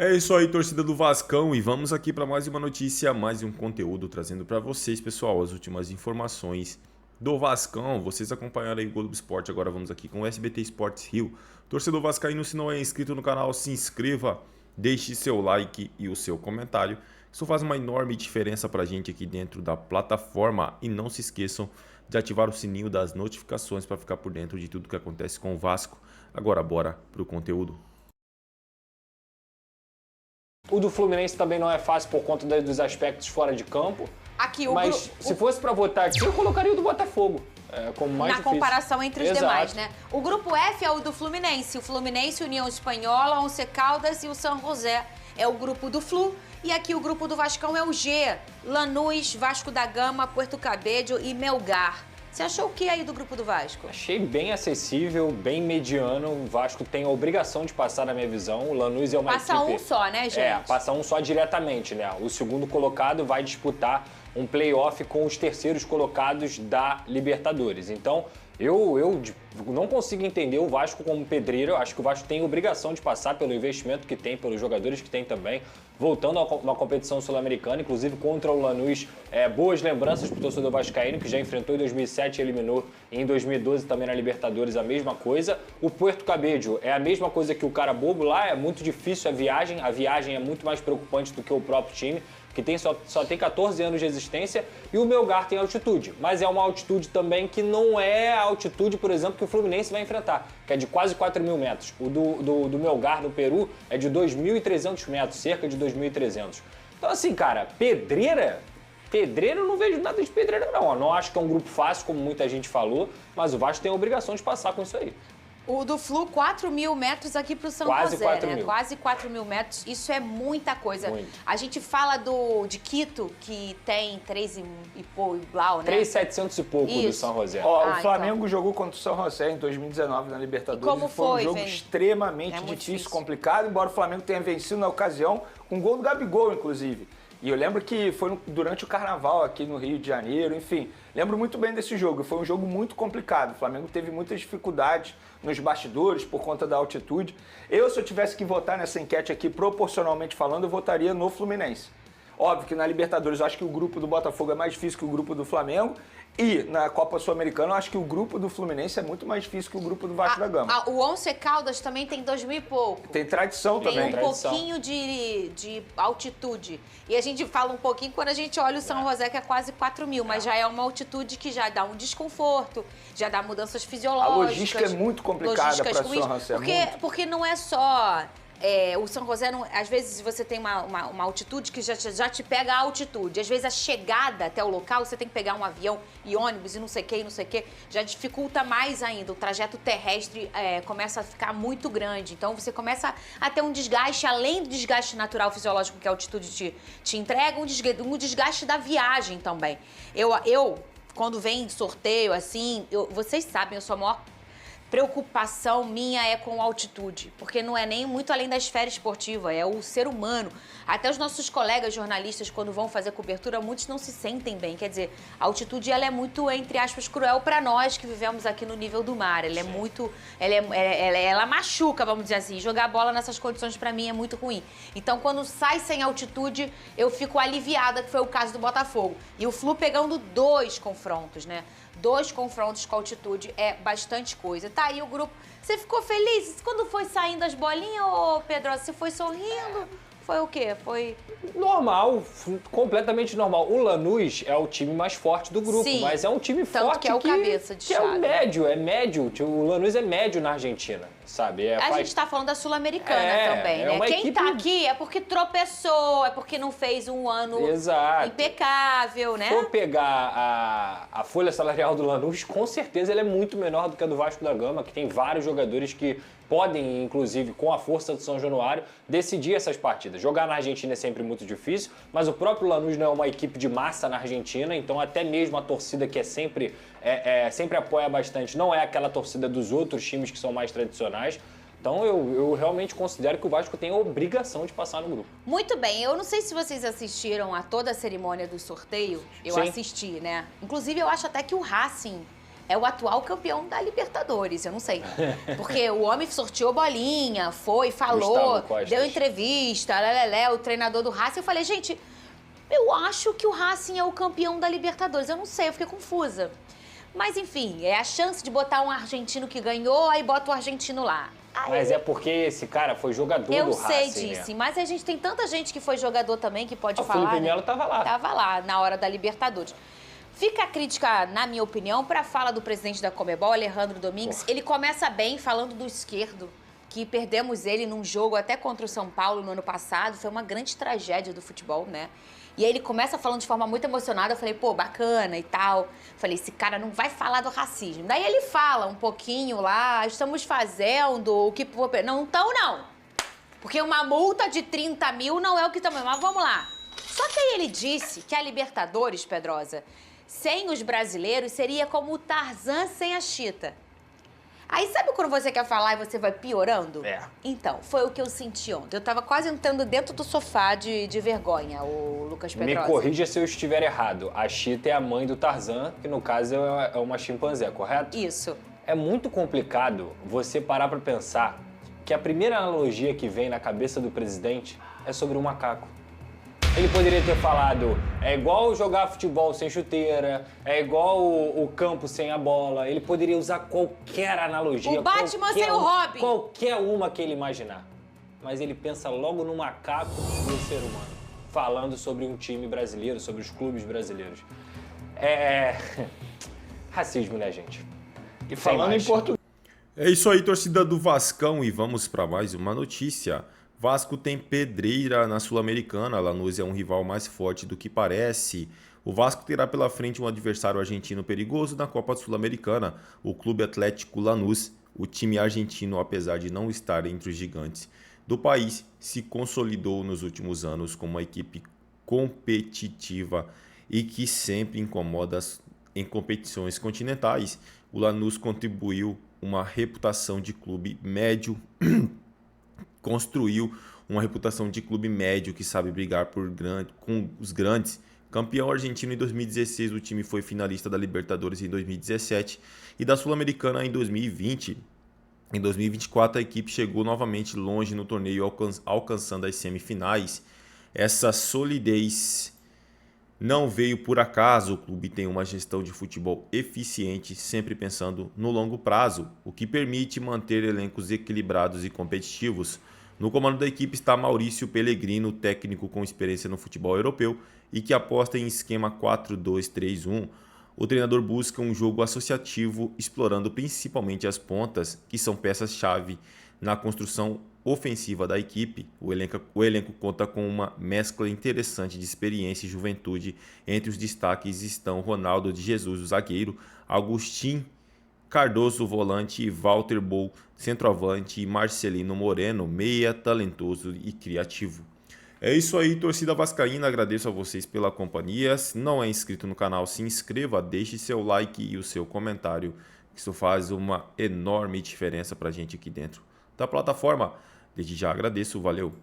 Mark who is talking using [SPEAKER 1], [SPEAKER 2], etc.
[SPEAKER 1] É isso aí, torcida do Vascão, e vamos aqui para mais uma notícia, mais um conteúdo trazendo para vocês, pessoal, as últimas informações do Vascão. Vocês acompanharam aí o Globo Esporte, agora vamos aqui com o SBT Esportes Rio. Torcedor vascaíno, se não é inscrito no canal, se inscreva, deixe seu like e o seu comentário. Isso faz uma enorme diferença para a gente aqui dentro da plataforma. E não se esqueçam de ativar o sininho das notificações para ficar por dentro de tudo que acontece com o Vasco. Agora bora pro conteúdo.
[SPEAKER 2] O do Fluminense também não é fácil por conta dos aspectos fora de campo. Mas se fosse para votar aqui, eu colocaria o do Botafogo como mais difícil.
[SPEAKER 3] Na comparação entre os
[SPEAKER 2] Exato.
[SPEAKER 3] demais, né? O grupo F é o do Fluminense. O Fluminense, União Espanhola, Once Caldas e o San José é o grupo do Flu. E aqui o grupo do Vascão é o G. Lanús, Vasco da Gama, Puerto Cabello e Melgar. Você achou o que aí do grupo do Vasco?
[SPEAKER 2] Achei bem acessível, bem mediano. O Vasco tem a obrigação de passar, na minha visão. O Lanús é uma equipe...
[SPEAKER 3] Passa um só, né, gente?
[SPEAKER 2] Passa um só diretamente, né? O segundo colocado vai disputar um play-off com os terceiros colocados da Libertadores. Então, eu não consigo entender o Vasco como pedreiro. Eu acho que o Vasco tem obrigação de passar pelo investimento que tem, pelos jogadores que tem também. Voltando a uma competição sul-americana, inclusive contra o Lanús, boas lembranças para o torcedor vascaíno, que já enfrentou em 2007 e eliminou em 2012 também na Libertadores a mesma coisa. O Puerto Cabello é a mesma coisa que o Carabobo lá, é muito difícil a viagem é muito mais preocupante do que o próprio time, que só tem 14 anos de existência, e o Melgar tem altitude, mas é uma altitude também que não é a altitude, por exemplo, que o Fluminense vai enfrentar, que é de quase 4.000 metros. O do Melgar, no Peru, é de 2.300 metros, cerca de 2.300. Então, assim, cara, pedreira eu não vejo nada de pedreira, não. Eu não acho que é um grupo fácil, como muita gente falou, mas o Vasco tem a obrigação de passar com isso aí.
[SPEAKER 3] O do Flu, 4.000 metros aqui pro São
[SPEAKER 2] Quase
[SPEAKER 3] José,
[SPEAKER 2] 4
[SPEAKER 3] né?
[SPEAKER 2] mil.
[SPEAKER 3] Quase 4.000 metros. Isso é muita coisa.
[SPEAKER 2] Muito.
[SPEAKER 3] A gente fala de Quito, que tem 3 e pouco, né?
[SPEAKER 2] 3.700 e pouco do São José.
[SPEAKER 4] O Flamengo jogou contra o São José em 2019 na Libertadores.
[SPEAKER 3] E como
[SPEAKER 4] foi um jogo
[SPEAKER 3] Vini?
[SPEAKER 4] extremamente difícil, complicado, embora o Flamengo tenha vencido na ocasião, com um gol do Gabigol, inclusive. E eu lembro que foi durante o Carnaval aqui no Rio de Janeiro, enfim. Lembro muito bem desse jogo. Foi um jogo muito complicado. O Flamengo teve muitas dificuldades nos bastidores por conta da altitude. Se eu tivesse que votar nessa enquete aqui, proporcionalmente falando, eu votaria no Fluminense. Óbvio que na Libertadores eu acho que o grupo do Botafogo é mais difícil que o grupo do Flamengo. E na Copa Sul-Americana eu acho que o grupo do Fluminense é muito mais difícil que o grupo do Vasco da Gama.
[SPEAKER 3] O Once Caldas também tem 2.000 e pouco.
[SPEAKER 4] Tem tradição também.
[SPEAKER 3] Tem um pouquinho de altitude. E a gente fala um pouquinho quando a gente olha o São José, que é quase 4.000, mas já é uma altitude que já dá um desconforto, já dá mudanças fisiológicas.
[SPEAKER 4] A logística é muito complicada para o São José.
[SPEAKER 3] Porque não é só... o São José, às vezes você tem uma altitude que já te pega a altitude. Às vezes a chegada até o local, você tem que pegar um avião e ônibus e não sei o que, já dificulta mais ainda. O trajeto terrestre começa a ficar muito grande. Então você começa a ter um desgaste, além do desgaste natural fisiológico que a altitude te entrega, um desgaste da viagem também. Eu quando vem sorteio, assim, vocês sabem, eu sou a maior preocupação minha é com a altitude, porque não é nem muito além da esfera esportiva, é o ser humano. Até os nossos colegas jornalistas, quando vão fazer cobertura, muitos não se sentem bem. Quer dizer, a altitude ela é muito, entre aspas, cruel para nós que vivemos aqui no nível do mar. Ela é muito... Ela machuca, vamos dizer assim. Jogar bola nessas condições, para mim, é muito ruim. Então, quando sai sem altitude, eu fico aliviada, que foi o caso do Botafogo. E o Flu pegando 2 confrontos, né? 2 confrontos com altitude é bastante coisa. Tá aí o grupo. Você ficou feliz? Quando foi saindo as bolinhas, ô Pedro? Você foi sorrindo? Foi o quê? Foi...
[SPEAKER 2] Normal, completamente normal. O Lanús é o time mais forte do grupo,
[SPEAKER 3] Sim,
[SPEAKER 2] mas é um time forte
[SPEAKER 3] que é o cabeça de chave.
[SPEAKER 2] é o médio, é médio. O Lanús é médio na Argentina, sabe?
[SPEAKER 3] A gente tá falando da Sul-Americana também, né? Quem
[SPEAKER 2] equipe...
[SPEAKER 3] tá aqui é porque tropeçou, é porque não fez um ano impecável, né?
[SPEAKER 2] Se for pegar a folha salarial do Lanús, com certeza ela é muito menor do que a do Vasco da Gama, que tem vários jogadores que podem, inclusive, com a força do São Januário, decidir essas partidas. Jogar na Argentina é sempre muito difícil, mas o próprio Lanús não é uma equipe de massa na Argentina, então até mesmo a torcida que sempre apoia bastante, não é aquela torcida dos outros times que são mais tradicionais. Então eu realmente considero que o Vasco tem a obrigação de passar no grupo.
[SPEAKER 3] Muito bem, eu não sei se vocês assistiram a toda a cerimônia do sorteio, eu
[SPEAKER 2] Sim.
[SPEAKER 3] assisti, né? Inclusive eu acho até que o Racing é o atual campeão da Libertadores, eu não sei. Porque o homem sorteou bolinha, foi, falou, deu entrevista, lelé, o treinador do Racing. Eu falei, gente, eu acho que o Racing é o campeão da Libertadores. Eu não sei, eu fiquei confusa. Mas, enfim, é a chance de botar um argentino que ganhou, aí bota o argentino lá. Aí...
[SPEAKER 2] Mas é porque esse cara foi jogador do Racing,
[SPEAKER 3] Eu sei disso, mas a gente tem tanta gente que foi jogador também que pode falar.
[SPEAKER 2] O Felipe Melo tava lá.
[SPEAKER 3] Tava lá, na hora da Libertadores. Fica a crítica, na minha opinião, para a fala do presidente da Conmebol, Alejandro Domingues. Ele começa bem falando do esquerdo, que perdemos ele num jogo até contra o São Paulo no ano passado. Foi uma grande tragédia do futebol, né? E aí ele começa falando de forma muito emocionada. Eu falei, pô, bacana e tal. Falei, esse cara não vai falar do racismo. Daí ele fala um pouquinho lá, estamos fazendo o que... Não estão, não. Porque uma multa de 30 mil não é o que estamos... Mas vamos lá. Só que aí ele disse que a Libertadores, Pedrosa, sem os brasileiros, seria como o Tarzan sem a Chita. Aí sabe quando você quer falar e você vai piorando?
[SPEAKER 2] É.
[SPEAKER 3] Então, foi o que eu senti ontem. Eu tava quase entrando dentro do sofá de vergonha, o Lucas Pedrosa.
[SPEAKER 2] Me corrija se eu estiver errado. A Chita é a mãe do Tarzan, que no caso é uma chimpanzé, correto?
[SPEAKER 3] Isso.
[SPEAKER 2] É muito complicado você parar pra pensar que a primeira analogia que vem na cabeça do presidente é sobre um macaco. Ele poderia ter falado, é igual jogar futebol sem chuteira, é igual o campo sem a bola. Ele poderia usar qualquer analogia.
[SPEAKER 3] O Batman sem o Robin.
[SPEAKER 2] Qualquer uma que ele imaginar. Mas ele pensa logo no macaco e no ser humano. Falando sobre um time brasileiro, sobre os clubes brasileiros. Racismo, né, gente?
[SPEAKER 4] E falando em português.
[SPEAKER 1] É isso aí, torcida do Vascão, e vamos para mais uma notícia. Vasco tem pedreira na Sul-Americana. Lanús é um rival mais forte do que parece. O Vasco terá pela frente um adversário argentino perigoso na Copa Sul-Americana, o Clube Atlético Lanús. O time argentino, apesar de não estar entre os gigantes do país, se consolidou nos últimos anos como uma equipe competitiva e que sempre incomoda em competições continentais. O Lanús contribuiu uma reputação de clube médio construiu uma reputação de clube médio que sabe brigar com os grandes. Campeão argentino em 2016, o time foi finalista da Libertadores em 2017 e da Sul-Americana em 2020. Em 2024, a equipe chegou novamente longe no torneio, alcançando as semifinais. Essa solidez não veio por acaso. O clube tem uma gestão de futebol eficiente, sempre pensando no longo prazo, o que permite manter elencos equilibrados e competitivos. No comando da equipe está Maurício Pellegrino, técnico com experiência no futebol europeu e que aposta em esquema 4-2-3-1. O treinador busca um jogo associativo, explorando principalmente as pontas, que são peças-chave na construção ofensiva da equipe. O elenco conta com uma mescla interessante de experiência e juventude. Entre os destaques estão Ronaldo de Jesus, o zagueiro, Agustín Cardoso, volante, e Walter Bol, centroavante, e Marcelino Moreno, meia, talentoso e criativo. É isso aí, torcida vascaína, agradeço a vocês pela companhia. Se não é inscrito no canal, se inscreva, deixe seu like e o seu comentário, que isso faz uma enorme diferença pra gente aqui dentro da plataforma. Desde já agradeço, valeu!